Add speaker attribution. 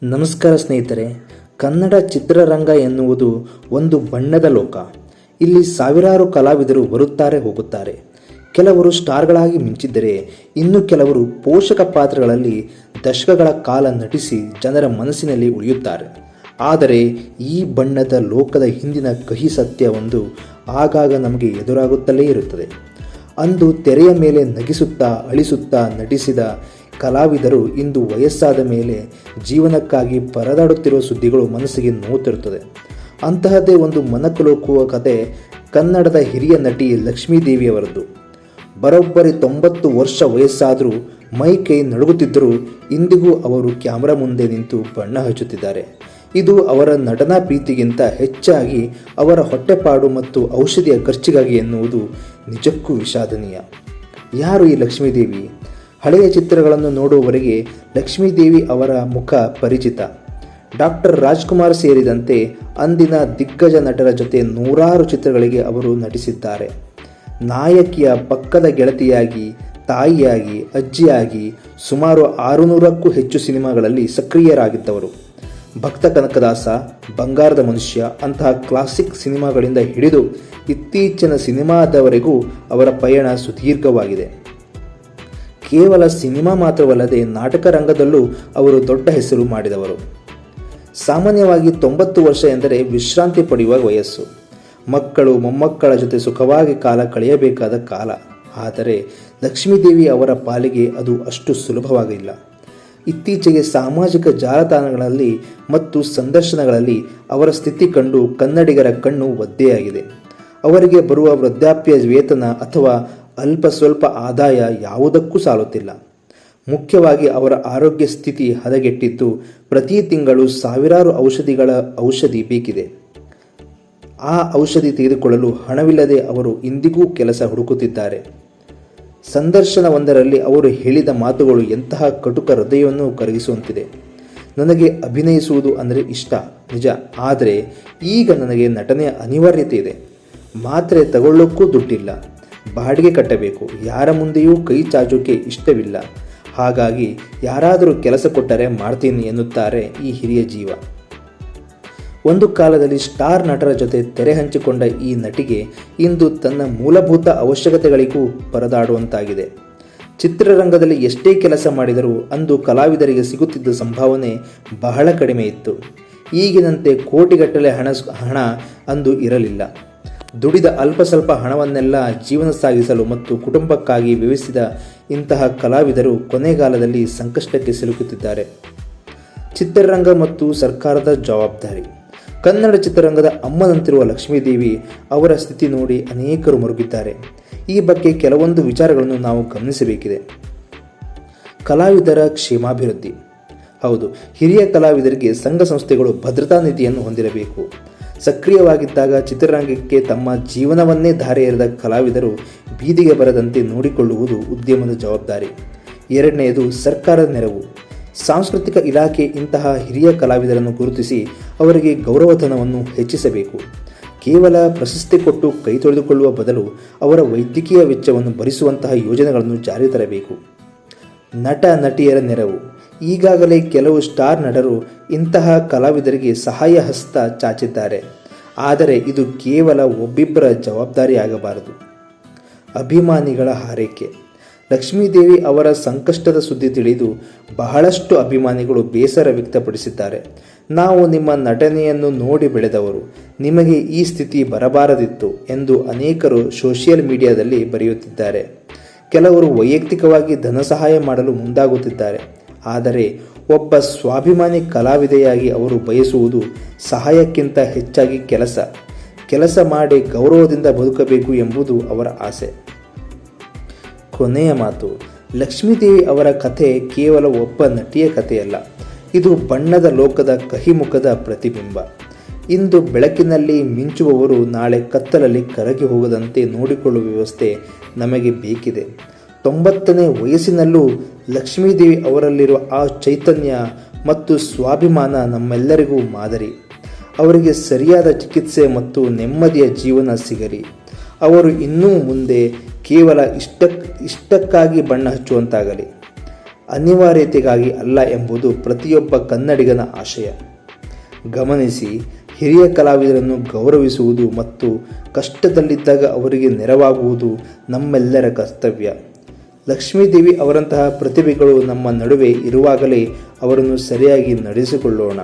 Speaker 1: ನಮಸ್ಕಾರ ಸ್ನೇಹಿತರೆ. ಕನ್ನಡ ಚಿತ್ರರಂಗ ಎನ್ನುವುದು ಒಂದು ಬಣ್ಣದ ಲೋಕ. ಇಲ್ಲಿ ಸಾವಿರಾರು ಕಲಾವಿದರು ಬರುತ್ತಾರೆ ಹೋಗುತ್ತಾರೆ. ಕೆಲವರು ಸ್ಟಾರ್ಗಳಾಗಿ ಮಿಂಚಿದ್ದರೆ ಇನ್ನು ಕೆಲವರು ಪೋಷಕ ಪಾತ್ರಗಳಲ್ಲಿ ದಶಕಗಳ ಕಾಲ ನಟಿಸಿ ಜನರ ಮನಸ್ಸಿನಲ್ಲಿ ಉಳಿಯುತ್ತಾರೆ. ಆದರೆ ಈ ಬಣ್ಣದ ಲೋಕದ ಹಿಂದಿನ ಕಹಿ ಸತ್ಯ ಒಂದು ಆಗಾಗ ನಮಗೆ ಎದುರಾಗುತ್ತಲೇ ಇರುತ್ತದೆ. ಅಂದು ತೆರೆಯ ಮೇಲೆ ನಗಿಸುತ್ತಾ ಅಳಿಸುತ್ತಾ ನಟಿಸಿದ ಕಲಾವಿದರು ಇಂದು ವಯಸ್ಸಾದ ಮೇಲೆ ಜೀವನಕ್ಕಾಗಿ ಪರದಾಡುತ್ತಿರುವ ಸುದ್ದಿಗಳು ಮನಸ್ಸಿಗೆ ನೋವುತ್ತಿರುತ್ತದೆ. ಅಂತಹದ್ದೇ ಒಂದು ಮನಕಲುಕುವ ಕತೆ ಕನ್ನಡದ ಹಿರಿಯ ನಟಿ ಲಕ್ಷ್ಮೀದೇವಿಯವರದ್ದು. ಬರೋಬ್ಬರಿ 90 ವರ್ಷ ವಯಸ್ಸಾದರೂ ಮೈ ಕೈ ನಡುಗುತ್ತಿದ್ದರೂ ಇಂದಿಗೂ ಅವರು ಕ್ಯಾಮರಾ ಮುಂದೆ ನಿಂತು ಬಣ್ಣ ಹಚ್ಚುತ್ತಿದ್ದಾರೆ. ಇದು ಅವರ ನಟನಾ ಪ್ರೀತಿಗಿಂತ ಹೆಚ್ಚಾಗಿ ಅವರ ಹೊಟ್ಟೆಪಾಡು ಮತ್ತು ಔಷಧಿಯ ಖರ್ಚಿಗಾಗಿ ಎನ್ನುವುದು ನಿಜಕ್ಕೂ ವಿಷಾದನೀಯ. ಯಾರು ಈ ಲಕ್ಷ್ಮೀದೇವಿ? ಹಳೆಯ ಚಿತ್ರಗಳನ್ನು ನೋಡುವವರೆಗೆ ಲಕ್ಷ್ಮೀದೇವಿ ಅವರ ಮುಖ ಪರಿಚಿತ. ಡಾಕ್ಟರ್ ರಾಜ್ಕುಮಾರ್ ಸೇರಿದಂತೆ ಅಂದಿನ ದಿಗ್ಗಜ ನಟರ ಜೊತೆ ನೂರಾರು ಚಿತ್ರಗಳಿಗೆ ಅವರು ನಟಿಸಿದ್ದಾರೆ. ನಾಯಕಿಯ ಪಕ್ಕದ ಗೆಳತಿಯಾಗಿ, ತಾಯಿಯಾಗಿ, ಅಜ್ಜಿಯಾಗಿ ಸುಮಾರು 600ಕ್ಕೂ ಹೆಚ್ಚು ಸಿನಿಮಾಗಳಲ್ಲಿ ಸಕ್ರಿಯರಾಗಿದ್ದವರು. ಭಕ್ತ ಕನಕದಾಸ, ಬಂಗಾರದ ಮನುಷ್ಯ ಅಂತಹ ಕ್ಲಾಸಿಕ್ ಸಿನಿಮಾಗಳಿಂದ ಹಿಡಿದು ಇತ್ತೀಚಿನ ಸಿನಿಮಾದವರೆಗೂ ಅವರ ಪಯಣ ಸುದೀರ್ಘವಾಗಿದೆ. ಕೇವಲ ಸಿನಿಮಾ ಮಾತ್ರವಲ್ಲದೆ ನಾಟಕ ರಂಗದಲ್ಲೂ ಅವರು ದೊಡ್ಡ ಹೆಸರು ಮಾಡಿದವರು. ಸಾಮಾನ್ಯವಾಗಿ 90 ವರ್ಷ ಎಂದರೆ ವಿಶ್ರಾಂತಿ ಪಡೆಯುವ ವಯಸ್ಸು. ಮಕ್ಕಳು ಮೊಮ್ಮಕ್ಕಳ ಜೊತೆ ಸುಖವಾಗಿ ಕಾಲ ಕಳೆಯಬೇಕಾದ ಕಾಲ. ಆದರೆ ಲಕ್ಷ್ಮೀದೇವಿ ಅವರ ಪಾಲಿಗೆ ಅದು ಅಷ್ಟು ಸುಲಭವಾಗಿಲ್ಲ. ಇತ್ತೀಚೆಗೆ ಸಾಮಾಜಿಕ ಜಾಲತಾಣಗಳಲ್ಲಿ ಮತ್ತು ಸಂದರ್ಶನಗಳಲ್ಲಿ ಅವರ ಸ್ಥಿತಿ ಕಂಡು ಕನ್ನಡಿಗರ ಕಣ್ಣು ಒದ್ದೆಯಾಗಿದೆ. ಅವರಿಗೆ ಬರುವ ವೃದ್ಧಾಪ್ಯ ವೇತನ ಅಥವಾ ಅಲ್ಪ ಸ್ವಲ್ಪ ಆದಾಯ ಯಾವುದಕ್ಕೂ ಸಾಲುತ್ತಿಲ್ಲ. ಮುಖ್ಯವಾಗಿ ಅವರ ಆರೋಗ್ಯ ಸ್ಥಿತಿ ಹದಗೆಟ್ಟಿದ್ದು ಪ್ರತಿ ತಿಂಗಳು ಸಾವಿರಾರು ಔಷಧಿ ಬೇಕಿದೆ. ಆ ಔಷಧಿ ತೆಗೆದುಕೊಳ್ಳಲು ಹಣವಿಲ್ಲದೆ ಅವರು ಇಂದಿಗೂ ಕೆಲಸ ಹುಡುಕುತ್ತಿದ್ದಾರೆ. ಸಂದರ್ಶನವೊಂದರಲ್ಲಿ ಅವರು ಹೇಳಿದ ಮಾತುಗಳು ಎಂತಹ ಕಟುಕ ಹೃದಯವನ್ನು ಕರಗಿಸುವಂತಿದೆ. ನನಗೆ ಅಭಿನಯಿಸುವುದು ಅಂದರೆ ಇಷ್ಟ ನಿಜ, ಆದರೆ ಈಗ ನನಗೆ ನಟನೆಯ ಅನಿವಾರ್ಯತೆ ಇದೆ. ಮಾತ್ರೆ ತಗೊಳ್ಳೋಕ್ಕೂ ದುಡ್ಡಿಲ್ಲ, ಬಾಡಿಗೆ ಕಟ್ಟಬೇಕು, ಯಾರ ಮುಂದೆಯೂ ಕೈ ಚಾಚೋಕೆ ಇಷ್ಟವಿಲ್ಲ. ಹಾಗಾಗಿ ಯಾರಾದರೂ ಕೆಲಸ ಕೊಟ್ಟರೆ ಮಾಡ್ತೀನಿ ಎನ್ನುತ್ತಾರೆ ಈ ಹಿರಿಯ ಜೀವ. ಒಂದು ಕಾಲದಲ್ಲಿ ಸ್ಟಾರ್ ನಟರ ಜೊತೆ ತೆರೆ ಹಂಚಿಕೊಂಡ ಈ ನಟಿಗೆ ಇಂದು ತನ್ನ ಮೂಲಭೂತ ಅವಶ್ಯಕತೆಗಳಿಗೂ ಪರದಾಡುವಂತಾಗಿದೆ. ಚಿತ್ರರಂಗದಲ್ಲಿ ಎಷ್ಟೇ ಕೆಲಸ ಮಾಡಿದರೂ ಅಂದು ಕಲಾವಿದರಿಗೆ ಸಿಗುತ್ತಿದ್ದ ಸಂಭಾವನೆ ಬಹಳ ಕಡಿಮೆ ಇತ್ತು. ಈಗಿನಂತೆ ಕೋಟಿಗಟ್ಟಲೆ ಹಣ ಅಂದು ಇರಲಿಲ್ಲ. ದುಡಿದ ಅಲ್ಪ ಸ್ವಲ್ಪ ಹಣವನ್ನೆಲ್ಲ ಜೀವನ ಸಾಗಿಸಲು ಮತ್ತು ಕುಟುಂಬಕ್ಕಾಗಿ ವ್ಯಯಿಸಿದ ಇಂತಹ ಕಲಾವಿದರು ಕೊನೆಗಾಲದಲ್ಲಿ ಸಂಕಷ್ಟಕ್ಕೆ ಸಿಲುಕುತ್ತಿದ್ದಾರೆ. ಚಿತ್ರರಂಗ ಮತ್ತು ಸರ್ಕಾರದ ಜವಾಬ್ದಾರಿ. ಕನ್ನಡ ಚಿತ್ರರಂಗದ ಅಮ್ಮನಂತಿರುವ ಲಕ್ಷ್ಮೀದೇವಿ ಅವರ ಸ್ಥಿತಿ ನೋಡಿ ಅನೇಕರು ಮರುಗಿದ್ದಾರೆ. ಈ ಬಗ್ಗೆ ಕೆಲವೊಂದು ವಿಚಾರಗಳನ್ನು ನಾವು ಗಮನಿಸಬೇಕಿದೆ. ಕಲಾವಿದರ ಕ್ಷೇಮಾಭಿವೃದ್ಧಿ. ಹೌದು, ಹಿರಿಯ ಕಲಾವಿದರಿಗೆ ಸಂಘ ಸಂಸ್ಥೆಗಳು ಭದ್ರತಾ ನಿಧಿಯನ್ನು ಹೊಂದಿರಬೇಕು. ಸಕ್ರಿಯವಾಗಿದ್ದಾಗ ಚಿತ್ರರಂಗಕ್ಕೆ ತಮ್ಮ ಜೀವನವನ್ನೇ ಧಾರೆ ಎರೆದ ಕಲಾವಿದರು ಬೀದಿಗೆ ಬರದಂತೆ ನೋಡಿಕೊಳ್ಳುವುದು ಉದ್ಯಮದ ಜವಾಬ್ದಾರಿ. ಎರಡನೆಯದು ಸರ್ಕಾರದ ನೆರವು. ಸಾಂಸ್ಕೃತಿಕ ಇಲಾಖೆ ಇಂತಹ ಹಿರಿಯ ಕಲಾವಿದರನ್ನು ಗುರುತಿಸಿ ಅವರಿಗೆ ಗೌರವಧನವನ್ನು ಹೆಚ್ಚಿಸಬೇಕು. ಕೇವಲ ಪ್ರಶಸ್ತಿ ಕೊಟ್ಟು ಕೈ ತೊಳೆದುಕೊಳ್ಳುವ ಬದಲು ಅವರ ವೈದ್ಯಕೀಯ ವೆಚ್ಚವನ್ನು ಭರಿಸುವಂತಹ ಯೋಜನೆಗಳನ್ನು ಜಾರಿ ತರಬೇಕು. ನಟ ನಟಿಯರ ನೆರವು. ಈಗಾಗಲೇ ಕೆಲವು ಸ್ಟಾರ್ ನಟರು ಇಂತಹ ಕಲಾವಿದರಿಗೆ ಸಹಾಯ ಹಸ್ತ ಚಾಚಿದ್ದಾರೆ. ಆದರೆ ಇದು ಕೇವಲ ಒಬ್ಬಿಬ್ಬರ ಜವಾಬ್ದಾರಿಯಾಗಬಾರದು. ಅಭಿಮಾನಿಗಳ ಹಾರೈಕೆ. ಲಕ್ಷ್ಮೀದೇವಿ ಅವರ ಸಂಕಷ್ಟದ ಸುದ್ದಿ ತಿಳಿದು ಬಹಳಷ್ಟು ಅಭಿಮಾನಿಗಳು ಬೇಸರ ವ್ಯಕ್ತಪಡಿಸಿದ್ದಾರೆ. ನಾವು ನಿಮ್ಮ ನಟನೆಯನ್ನು ನೋಡಿ ಬೆಳೆದವರು, ನಿಮಗೆ ಈ ಸ್ಥಿತಿ ಬರಬಾರದಿತ್ತು ಎಂದು ಅನೇಕರು ಸೋಷಿಯಲ್ ಮೀಡಿಯಾದಲ್ಲಿ ಬರೆಯುತ್ತಿದ್ದಾರೆ. ಕೆಲವರು ವೈಯಕ್ತಿಕವಾಗಿ ಧನ ಸಹಾಯ ಮಾಡಲು ಮುಂದಾಗುತ್ತಿದ್ದಾರೆ. ಆದರೆ ಒಬ್ಬ ಸ್ವಾಭಿಮಾನಿ ಕಲಾವಿದೆಯಾಗಿ ಅವರು ಬಯಸುವುದು ಸಹಾಯಕ್ಕಿಂತ ಹೆಚ್ಚಾಗಿ ಕೆಲಸ ಮಾಡಿ ಗೌರವದಿಂದ ಬದುಕಬೇಕು ಎಂಬುದು ಅವರ ಆಸೆ. ಕೊನೆಯ ಮಾತು. ಲಕ್ಷ್ಮೀದೇವಿ ಅವರ ಕಥೆ ಕೇವಲ ಒಬ್ಬ ನಟಿಯ ಕಥೆಯಲ್ಲ, ಇದು ಬಣ್ಣದ ಲೋಕದ ಕಹಿಮುಖದ ಪ್ರತಿಬಿಂಬ. ಇಂದು ಬೆಳಕಿನಲ್ಲಿ ಮಿಂಚುವವರು ನಾಳೆ ಕತ್ತಲಲ್ಲಿ ಕರಗಿ ಹೋಗದಂತೆ ನೋಡಿಕೊಳ್ಳುವ ವ್ಯವಸ್ಥೆ ನಮಗೆ ಬೇಕಿದೆ. 90ನೇ ವಯಸ್ಸಿನಲ್ಲೂ ಲಕ್ಷ್ಮೀದೇವಿ ಅವರಲ್ಲಿರುವ ಆ ಚೈತನ್ಯ ಮತ್ತು ಸ್ವಾಭಿಮಾನ ನಮ್ಮೆಲ್ಲರಿಗೂ ಮಾದರಿ. ಅವರಿಗೆ ಸರಿಯಾದ ಚಿಕಿತ್ಸೆ ಮತ್ತು ನೆಮ್ಮದಿಯ ಜೀವನ ಸಿಗಲಿ. ಅವರು ಇನ್ನೂ ಮುಂದೆ ಕೇವಲ ಇಷ್ಟಕ್ಕಾಗಿ ಬಣ್ಣ ಹಚ್ಚುವಂತಾಗಲಿ. ಅನಿವಾರ್ಯತೆಗಾಗಿ ಅಲ್ಲ ಎಂಬುದು ಪ್ರತಿಯೊಬ್ಬ ಕನ್ನಡಿಗನ ಆಶಯ. ಗಮನಿಸಿ, ಹಿರಿಯ ಕಲಾವಿದರನ್ನು ಗೌರವಿಸುವುದು ಮತ್ತು ಕಷ್ಟದಲ್ಲಿದ್ದಾಗ ಅವರಿಗೆ ನೆರವಾಗುವುದು ನಮ್ಮೆಲ್ಲರ ಕರ್ತವ್ಯ. ಲಕ್ಷ್ಮೀದೇವಿ ಅವರಂತಹ ಪ್ರತಿಭೆಗಳು ನಮ್ಮ ನಡುವೆ ಇರುವಾಗಲೇ ಅವರನ್ನು ಸರಿಯಾಗಿ ನಡೆಸಿಕೊಳ್ಳೋಣ.